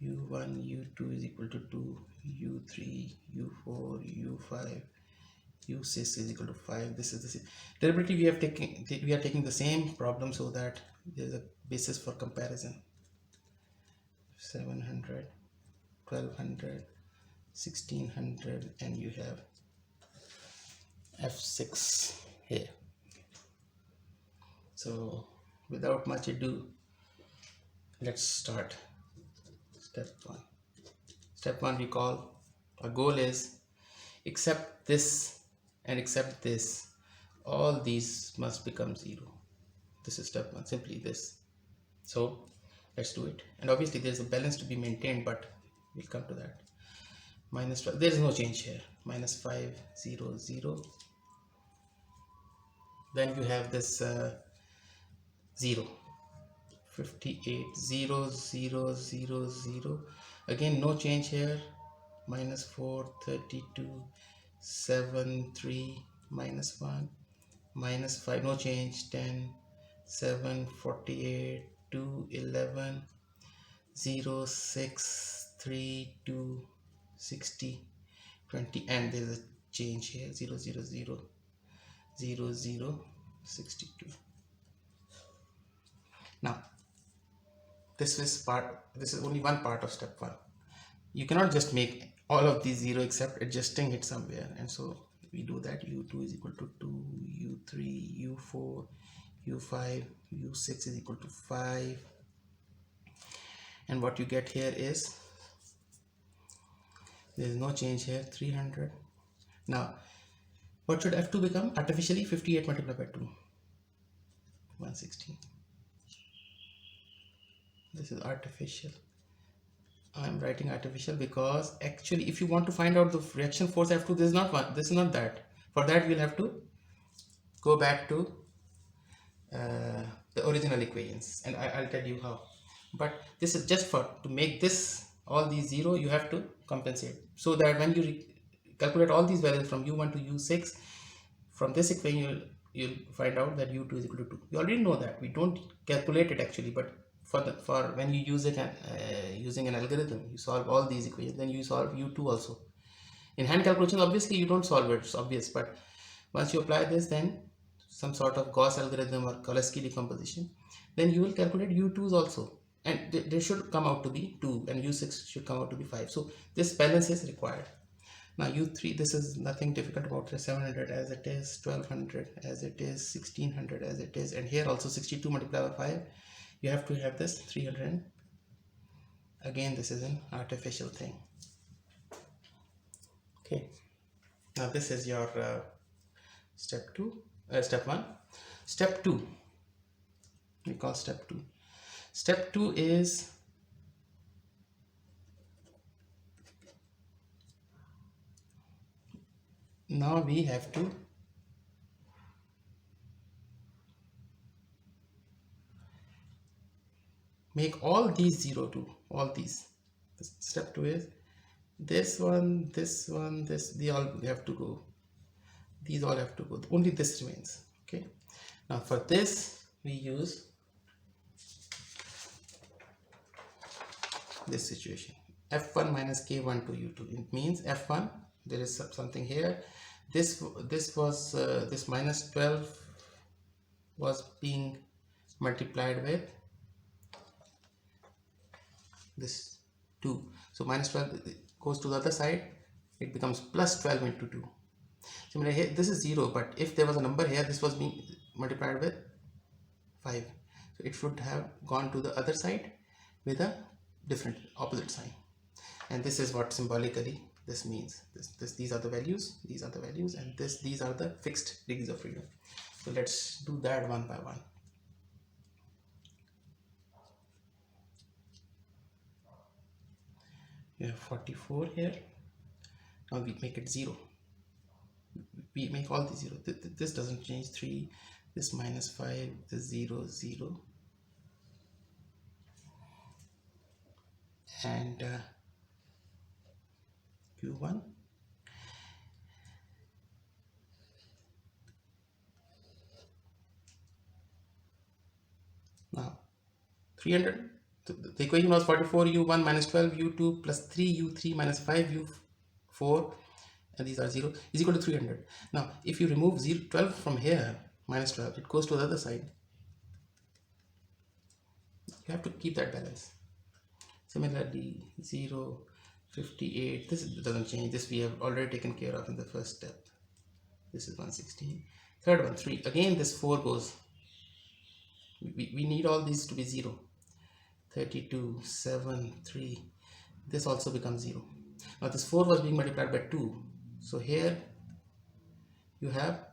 U1, U2 is equal to 2, U3, U4, U5, U6 is equal to 5. This is the same. Deliberately we are taking the same problem so that there's a basis for comparison. 700, 1200, 1600, and you have F6 here. So without much ado, let's start. Step 1. Step 1, recall, our goal is except this and except this, all these must become 0. This is step 1, simply this. So let's do it. And obviously there's a balance to be maintained, but we'll come to that. Minus 12, there is no change here. Minus 5, 0, 0. Then you have this 0. 58, 0, 0, 0, 0. Again, no change here. Minus 4, 32, 7, 3, minus 1. Minus 5, no change. 10, 7, 48, 2, 11, 0, 6, 3, 2, 60, 20, and there's a change here. 0, 0, 0, 0, 0, 62. Now, this is only one part of step 1. You cannot just make all of these 0 except adjusting it somewhere, and so we do that. U2 is equal to 2, U3, U4, U5, U6 is equal to 5, and what you get here is there is no change here. 300. Now what should F2 become? Artificially 58 multiplied by 2, 116. This is artificial. I'm writing artificial because actually if you want to find out the reaction force F2, this is not one, this is not that. For that we'll have to go back to the original equations, and I'll tell you how. But this is just for to make this all these zero, you have to compensate, so that when you calculate all these values from u1 to u6, from this equation you'll find out that u2 is equal to 2. You already know that, we don't calculate it actually, but for when you use it using an algorithm, you solve all these equations, then you solve u2 also. In hand calculation obviously you don't solve it, it's obvious, but once you apply this, then some sort of Gauss algorithm or Cholesky decomposition, then you will calculate u2s also, and they should come out to be 2 and u6 should come out to be 5. So this balance is required. Now u3, this is nothing difficult about it. 700 as it is, 1200 as it is, 1600 as it is, and here also 62 multiplied by 5, you have to have this 300. Again, this is an artificial thing. Okay, now this is your step 1. Step 2, we call step 2. Step 2 is now we have to make all these 0 to all these. Step 2 is this one, this one, this, they all have to go. These all have to go. Only this remains. Okay. Now for this we use this situation. F1 minus K1 to U2. It means F1, there is something here. This was this minus 12 was being multiplied with this 2. So minus 12 goes to the other side. It becomes plus 12 into 2. Similarly here, this is 0, but if there was a number here, this was being multiplied with 5. So it should have gone to the other side with a different opposite sign. And this is what symbolically this means. These are the values, these are the values, and these are the fixed degrees of freedom. So let's do that one by one. You have 44 here. Now we make it 0. We make all these 0. This doesn't change. 3, this minus 5, this 0, 0, and Q1. Now 300. The equation was 44 u1 minus 12 u2 plus 3 u3 minus 5 u4, and these are 0, is equal to 300. Now if you remove 12 from here, minus 12, it goes to the other side. You have to keep that balance. Similarly 0, 58, this doesn't change. This we have already taken care of in the first step. This is 116. Third one, 3. Again this 4 goes. We need all these to be 0. 32, 7, 3. This also becomes 0. Now this 4 was being multiplied by 2. So here you have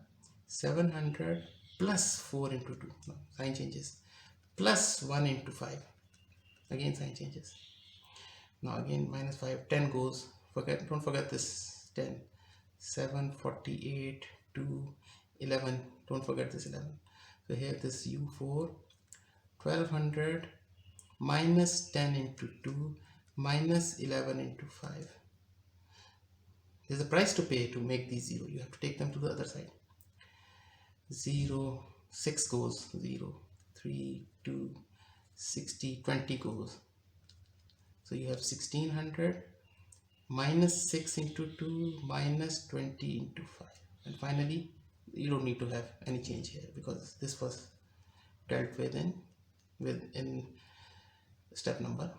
700 plus 4 into 2. No, sign changes. Plus 1 into 5. Again sign changes. Now again minus 5. 10 goes. Don't forget this 10. 7, 48, 2, 11. Don't forget this 11. So here this U4, 1200 minus 10 into 2 minus 11 into 5. There's a price to pay to make these 0. You have to take them to the other side. 0, 6 goes, 0, 3, 2, 60, 20 goes. So you have 1600 minus 6 into 2 minus 20 into 5. And finally, you don't need to have any change here because this was dealt with in step number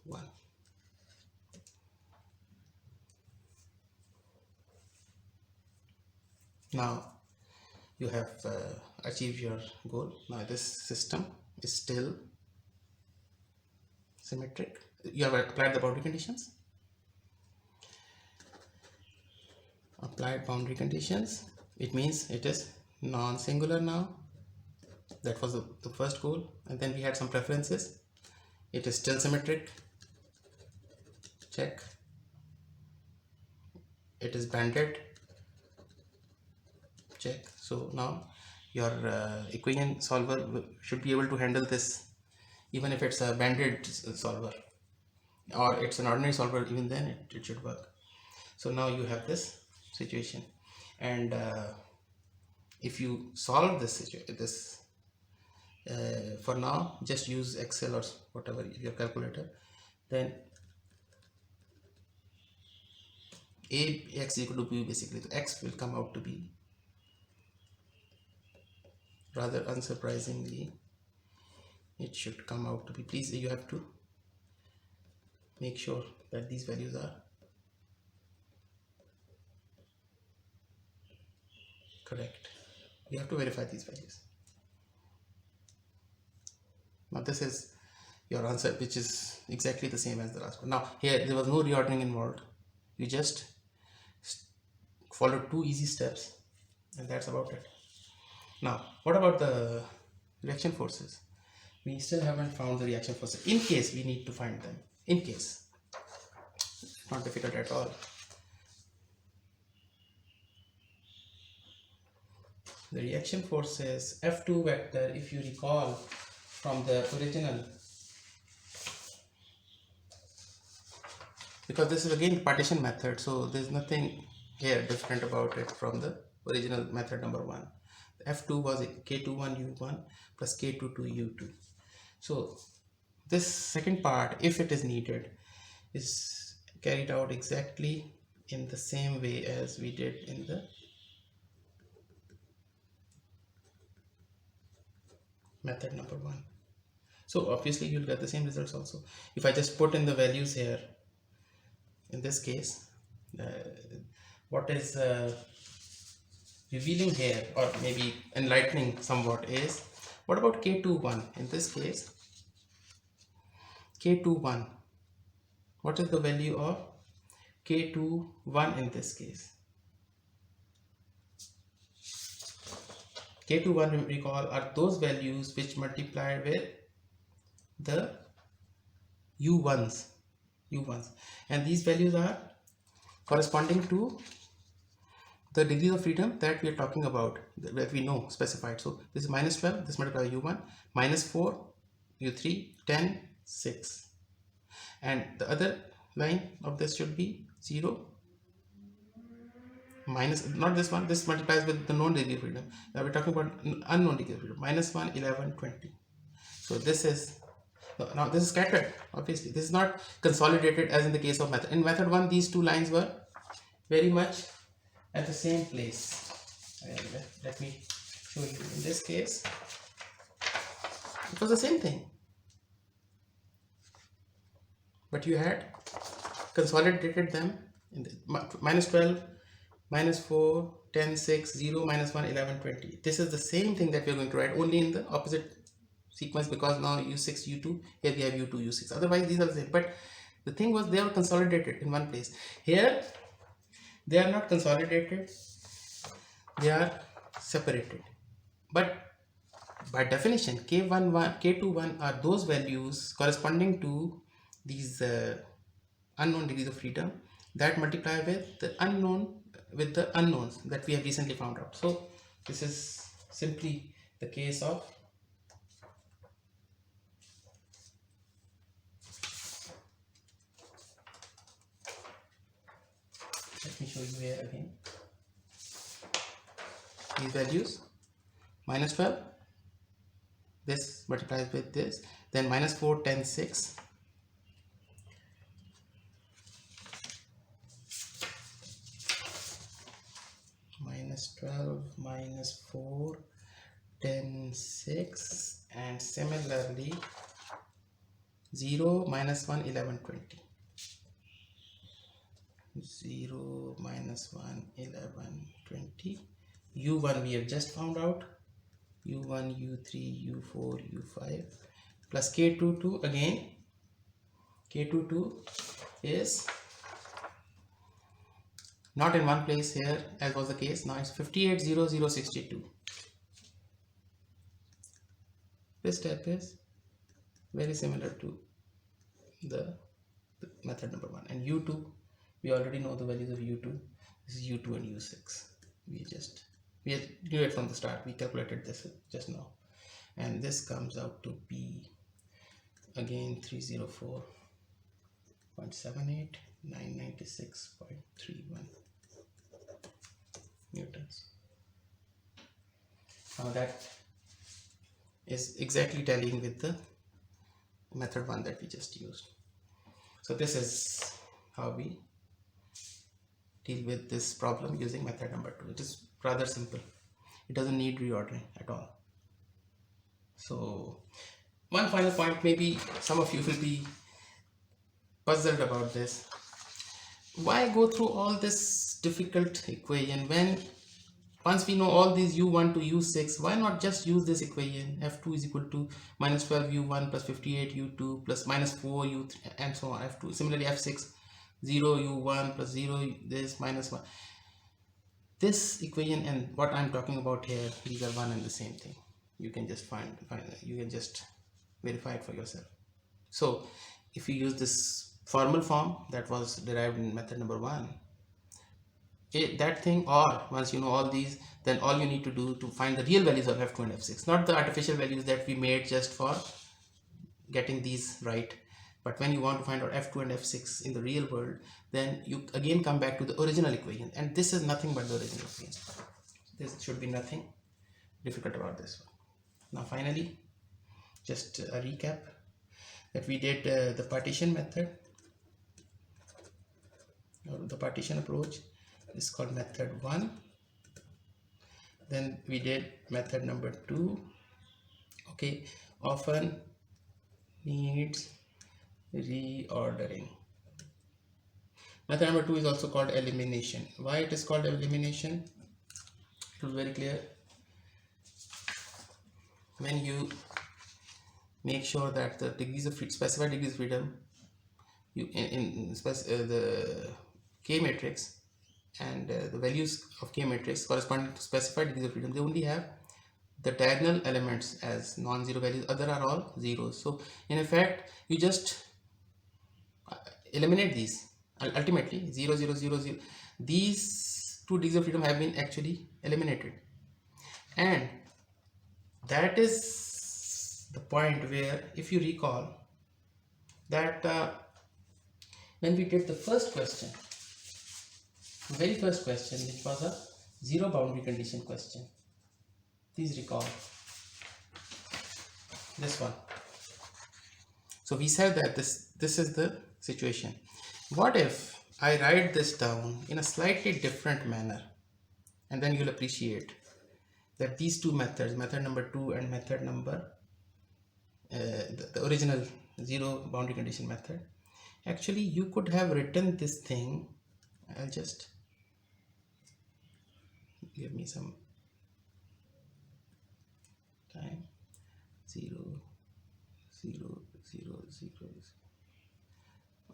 1. Now you have achieved your goal. Now this system is still symmetric. You have applied the boundary conditions. Applied boundary conditions. It means it is non-singular now. That was the first goal. And then we had some preferences. It is still symmetric. check, it is banded, check. So now your equation solver should be able to handle this, even if it's a banded solver or it's an ordinary solver, even then it should work. So now you have this situation, and if you solve this for now, just use Excel or whatever your calculator, then Ax equal to B, basically the X will come out to be, rather unsurprisingly, it should come out to be, please you have to make sure that these values are correct. You have to verify these values. Now this is your answer, which is exactly the same as the last one. Now here there was no reordering involved, you just followed two easy steps, and that's about it. Now what about the reaction forces? We still haven't found the reaction forces. In case we need to find them, in case, it's not difficult at all. The reaction forces F2 vector, if you recall from the original, because this is again the partition method, so there's nothing here different about it from the original method number 1. F2 was K21U1 plus K22U2. So this second part, if it is needed, is carried out exactly in the same way as we did in the method number 1. So obviously you'll get the same results also. If I just put in the values here, in this case, what is revealing here, or maybe enlightening somewhat, is what about K21? In this case, K21, what is the value of K21 in this case? K21, recall, are those values which multiply with the U1s, and these values are corresponding to the degree of freedom that we are talking about, that we know specified. So this is minus 12, this multiplies U1, minus 4, U3, 10, 6, and the other line of this should be 0, minus, not this one, this multiplies with the known degree of freedom. Now we're talking about unknown degree of freedom, minus 1, 11, 20. So this is, now this is scattered, obviously this is not consolidated as in the case of method. In method 1, these two lines were very much at the same place. Let me show you. In this case, it was the same thing, but you had consolidated them in the minus 12, minus 4, 10, 6, 0, minus 1, 11, 20. This is the same thing that we are going to write, only in the opposite sequence, because now U6, U2, here we have U2, U6. Otherwise these are the same, but the thing was they are consolidated in one place. Here they are not consolidated, they are separated. But by definition, K11, K21 are those values corresponding to these unknown degrees of freedom that multiply with the unknowns that we have recently found out. So this is simply the case of let me show you here again. These values, minus 12, this multiplies with this, then minus 4, 10, 6, minus 12, minus 4, 10, 6, and similarly 0, minus 1, 11, 20. 0, minus 1, 11, 20. U1 we have just found out, U1, U3, U4, U5, plus K22 again. K22 is not in one place here as was the case, now it's 580062. This step is very similar to the method number 1, and u2, we already know the values of u2. This is u2 and u6. We knew it from the start. We calculated this just now, and this comes out to be again 304.78, 996.31 newtons. Now that is exactly tallying with the method 1 that we just used. So this is how we deal with this problem using method number 2. It is rather simple. It doesn't need reordering at all. So one final point, maybe some of you will be puzzled about this. Why go through all this difficult equation when once we know all these u1 to u6, why not just use this equation? F2 is equal to minus 12 u1 plus 58 u2 plus minus 4 u3 and so on. F2 similarly F6 0 u1 plus 0 this minus 1. This equation and what I'm talking about here, these are one and the same thing. You can just you can just verify it for yourself. So if you use this formal form that was derived in method number 1, that thing, or once you know all these, then all you need to do to find the real values of F2 and F6, not the artificial values that we made just for getting these right. But when you want to find out F2 and F6 in the real world, then you again come back to the original equation, and this is nothing but the original equation. This should be nothing difficult about this one. Now finally, just a recap that we did the partition method, or the partition approach is called method 1. Then we did method number 2. Okay, often needs reordering. Method number 2 is also called elimination. Why it is called elimination? It was very clear. When you make sure that the degrees of specified degrees of freedom the K matrix and the values of K matrix corresponding to specified degrees of freedom, they only have the diagonal elements as non-zero values, other are all zeros. So in effect you just eliminate these. Ultimately 0 0 0 0, these two degrees of freedom have been actually eliminated, and that is the point where, if you recall that when we did the first question, the very first question, which was a zero boundary condition question, please recall this one. So we said that this is the situation. What if I write this down in a slightly different manner, and then you'll appreciate that these two methods, method number 2 and method number the original zero boundary condition method, actually you could have written this thing. I'll just give me some time. 0 0 0 0.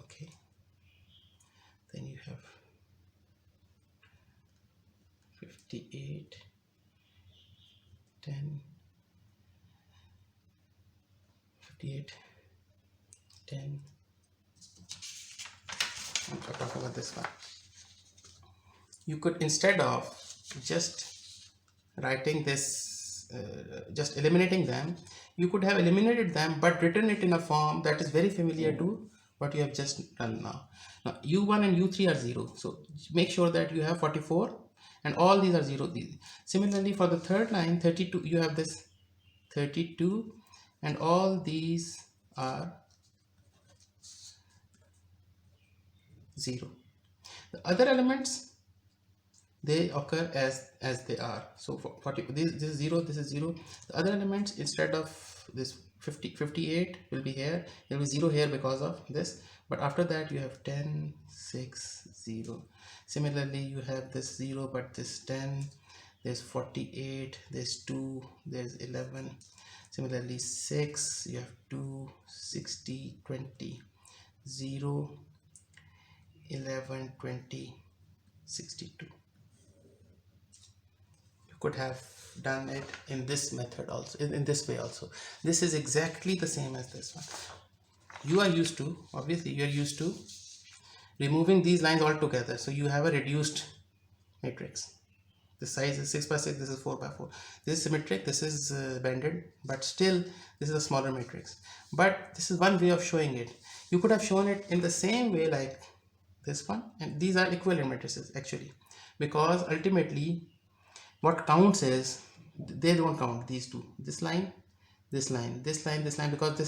Okay, then you have 58 10 58 10. I'm talking about this one. You could, instead of just writing this, just eliminating them, you could have eliminated them but written it in a form that is very familiar to what you have just done now. Now u1 and u3 are 0, so make sure that you have 44 and all these are 0. Similarly for the third line 32, you have this 32 and all these are 0. The other elements, they occur as they are. So for 40, this is 0, this is 0. The other elements, instead of this 58 will be here, there will be 0 here because of this, but after that you have 10 6 0. Similarly you have this 0 but this 10, there's 48, there's 2, there's 11. Similarly 6, you have 2 60 20, 0 11 20 62. You could have done it in this method also, in this way also. This is exactly the same as this one. you are used to, obviously you are used to removing these lines altogether, so you have a reduced matrix. The size is 6 by 6, this is 4 by 4. This is symmetric, this is bended, but still this is a smaller matrix. But this is one way of showing it. You could have shown it in the same way like this one, and these are equivalent matrices actually, because ultimately what counts is, they don't count these two, this line, this line, this line, this line, because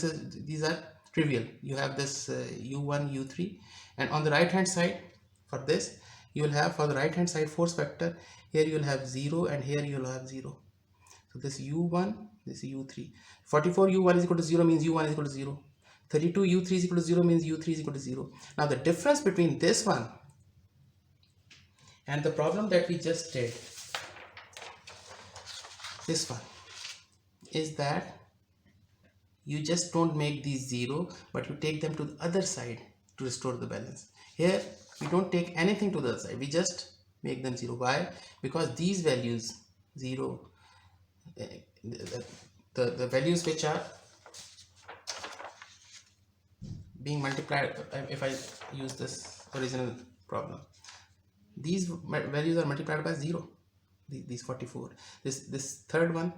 these are trivial. You have this u1 u3, and on the right hand side for this you will have, for the right hand side force vector, here you will have 0 and here you will have 0. So this u1, this u3, 44 u1 is equal to 0 means u1 is equal to 0, 32 u3 is equal to 0 means u3 is equal to 0. Now the difference between this one and the problem that we just did, this one, is that you just don't make these 0, but you take them to the other side to restore the balance. Here we don't take anything to the other side, we just make them 0. Why? Because these values 0, the values which are being multiplied, if I use this original problem, these values are multiplied by 0, these 44, this third one,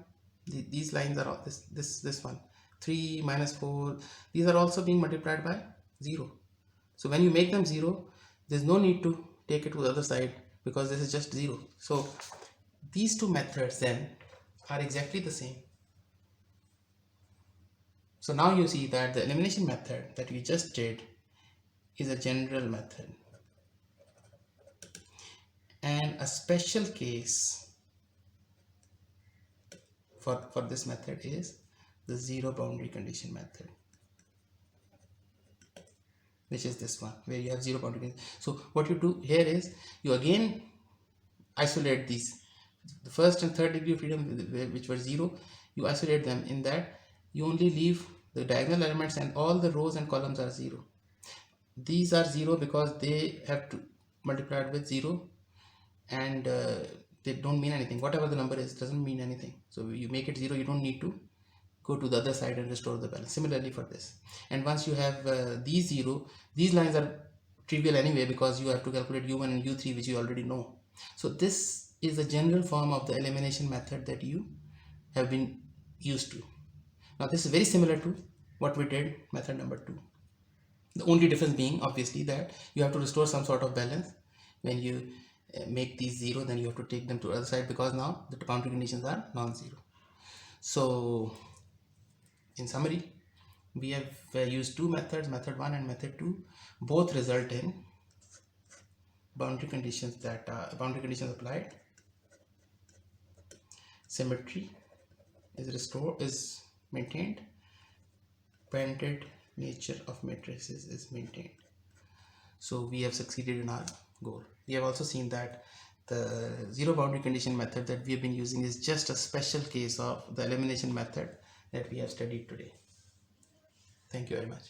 these lines are all, this one, 3 minus 4, these are also being multiplied by 0. So when you make them 0, there's no need to take it to the other side, because this is just 0. So these two methods then are exactly the same. So now you see that the elimination method that we just did is a general method, and a special case for this method is the zero boundary condition method, which is this one where you have zero boundary condition. So what you do here is you again isolate these, the first and third degree of freedom which were 0, you isolate them in that you only leave the diagonal elements and all the rows and columns are 0. These are 0 because they have to multiplied with 0, and they don't mean anything. Whatever the number is doesn't mean anything, so you make it 0, you don't need to go to the other side and restore the balance. Similarly for this, and once you have these 0, these lines are trivial anyway because you have to calculate u1 and u3, which you already know. So this is a general form of the elimination method that you have been used to. Now this is very similar to what we did method number 2. The only difference being obviously that you have to restore some sort of balance. When you make these 0, then you have to take them to the other side, because now the boundary conditions are non-zero. So in summary, we have used two methods, method 1 and method 2. Both result in boundary conditions that boundary conditions applied, symmetry is maintained, bended nature of matrices is maintained. So we have succeeded in our goal. We have also seen that the zero boundary condition method that we have been using is just a special case of the elimination method that we have studied today. Thank you very much.